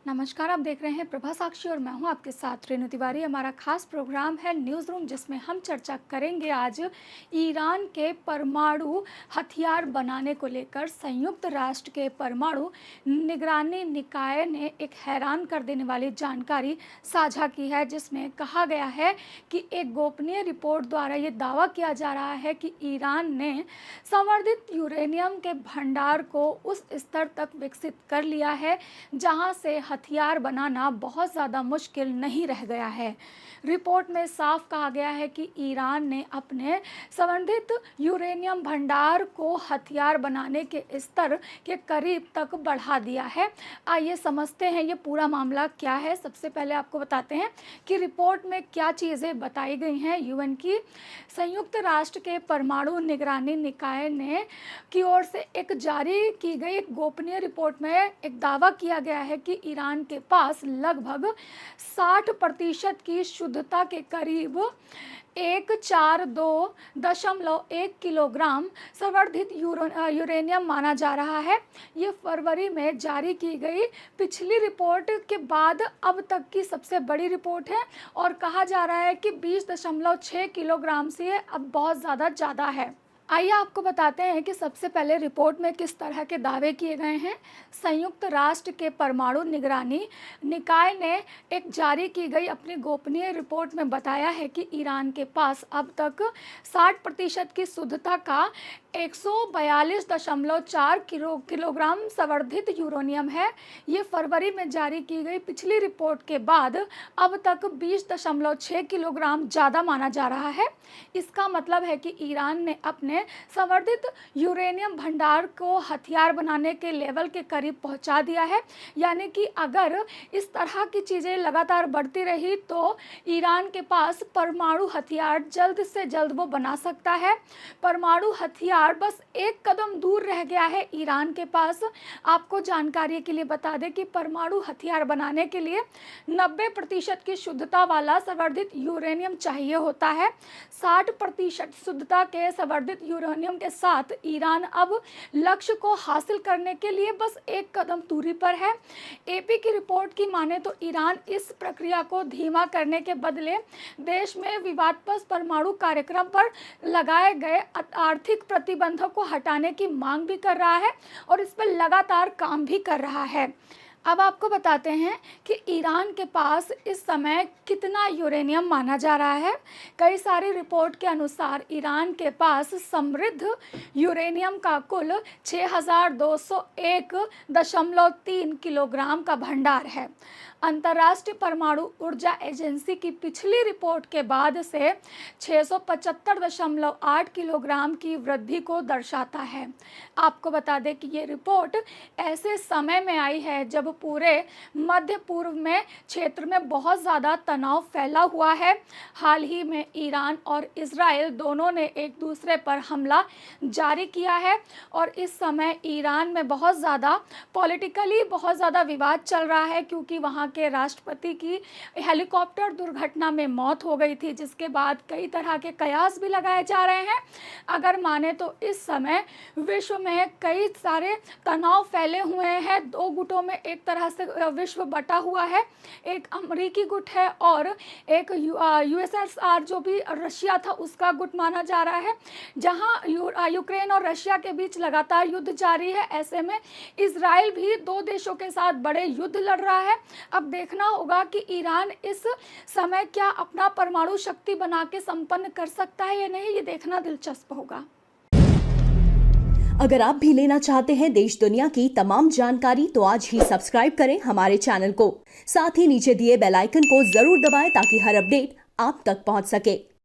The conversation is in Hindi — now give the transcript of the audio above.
नमस्कार, आप देख रहे हैं प्रभा साक्षी और मैं हूं आपके साथ रेणु तिवारी। हमारा खास प्रोग्राम है न्यूज़ रूम, जिसमें हम चर्चा करेंगे आज ईरान के परमाणु हथियार बनाने को लेकर। संयुक्त राष्ट्र के परमाणु निगरानी निकाय ने एक हैरान कर देने वाली जानकारी साझा की है, जिसमें कहा गया है कि एक गोपनीय रिपोर्ट द्वारा ये दावा किया जा रहा है कि ईरान ने संवर्धित यूरेनियम के भंडार को उस स्तर तक विकसित कर लिया है जहां से हथियार बनाना बहुत ज़्यादा मुश्किल नहीं रह गया है। रिपोर्ट में साफ कहा गया है कि ईरान ने अपने संवर्धित यूरेनियम भंडार को हथियार बनाने के स्तर के करीब तक बढ़ा दिया है। आइए समझते हैं ये पूरा मामला क्या है। सबसे पहले आपको बताते हैं कि रिपोर्ट में क्या चीज़ें बताई गई हैं। यूएन की संयुक्त राष्ट्र के परमाणु निगरानी निकाय ने की ओर से एक जारी की गई एक गोपनीय रिपोर्ट में एक दावा किया गया है कि ईरान के पास लगभग 60% की शुद्धता के करीब 142.1 किलोग्राम संवर्धित यूरेनियम माना जा रहा है। ये फरवरी में जारी की गई पिछली रिपोर्ट के बाद अब तक की सबसे बड़ी रिपोर्ट है और कहा जा रहा है कि 20.6 किलोग्राम से अब बहुत ज़्यादा है। आइए आपको बताते हैं कि सबसे पहले रिपोर्ट में किस तरह के दावे किए गए हैं। संयुक्त राष्ट्र के परमाणु निगरानी निकाय ने एक जारी की गई अपनी गोपनीय रिपोर्ट में बताया है कि ईरान के पास अब तक 60% की शुद्धता का 142.4 किलोग्राम संवर्धित यूरेनियम है। ये फरवरी में जारी की गई पिछली रिपोर्ट के बाद अब तक 20.6 किलोग्राम ज़्यादा माना जा रहा है। इसका मतलब है कि ईरान ने अपने संवर्धित यूरेनियम भंडार को हथियार बनाने के लेवल के करीब पहुंचा दिया है। यानी कि अगर इस तरह की चीज़ें लगातार बढ़ती रही तो ईरान के पास परमाणु हथियार जल्द से जल्द वो बना सकता है। परमाणु हथियार बस एक कदम दूर रह गया है ईरान के पास। आपको जानकारी के लिए बता दें कि परमाणु हथियार बनाने के लिए 90% की शुद्धता वाला संवर्धित यूरेनियम चाहिए होता है। 60% शुद्धता के संवर्धित यूरेनियम के साथ ईरान अब लक्ष्य को हासिल करने के लिए बस एक कदम दूरी पर है। एपी की रिपोर्ट की माने तो ईरान इस प्रक्रिया को धीमा करने के बदले देश में विवादास्पद परमाणु कार्यक्रम पर लगाए गए आर्थिक प्रतिबंधों को हटाने की मांग भी कर रहा है और इस पर लगातार काम भी कर रहा है। अब आपको बताते हैं कि ईरान के पास इस समय कितना यूरेनियम माना जा रहा है। कई सारी रिपोर्ट के अनुसार ईरान के पास समृद्ध यूरेनियम का कुल 6201.3 किलोग्राम का भंडार है। अंतर्राष्ट्रीय परमाणु ऊर्जा एजेंसी की पिछली रिपोर्ट के बाद से 675.8 किलोग्राम की वृद्धि को दर्शाता है। आपको बता दें कि ये रिपोर्ट ऐसे समय में आई है जब पूरे मध्य पूर्व में क्षेत्र में बहुत ज़्यादा तनाव फैला हुआ है। हाल ही में ईरान और इजराइल दोनों ने एक दूसरे पर हमला जारी किया है और इस समय ईरान में बहुत ज़्यादा पॉलिटिकली बहुत ज़्यादा विवाद चल रहा है, क्योंकि वहाँ के राष्ट्रपति की हेलीकॉप्टर दुर्घटना में मौत हो गई थी, जिसके बाद कई तरह के कयास भी लगाए जा रहे हैं। अगर माने तो इस समय विश्व में कई सारे तनाव फैले हुए हैं। दो गुटों में एक तरह से विश्व बटा हुआ है। एक अमेरिकी गुट है और एक यूएसएसआर जो भी रशिया था उसका गुट माना जा रहा है, जहां यूक्रेन और रशिया के बीच लगातार युद्ध जारी है। ऐसे में इजराइल भी दो देशों के साथ बड़े युद्ध लड़ रहा है। अब देखना होगा कि ईरान इस समय क्या अपना परमाणु शक्ति बना के संपन्न कर सकता है या नहीं, ये देखना दिलचस्प होगा। अगर आप भी लेना चाहते हैं देश दुनिया की तमाम जानकारी तो आज ही सब्सक्राइब करें हमारे चैनल को। साथ ही नीचे दिए बेल आइकन को जरूर दबाएं ताकि हर अपडेट आप तक पहुंच सके।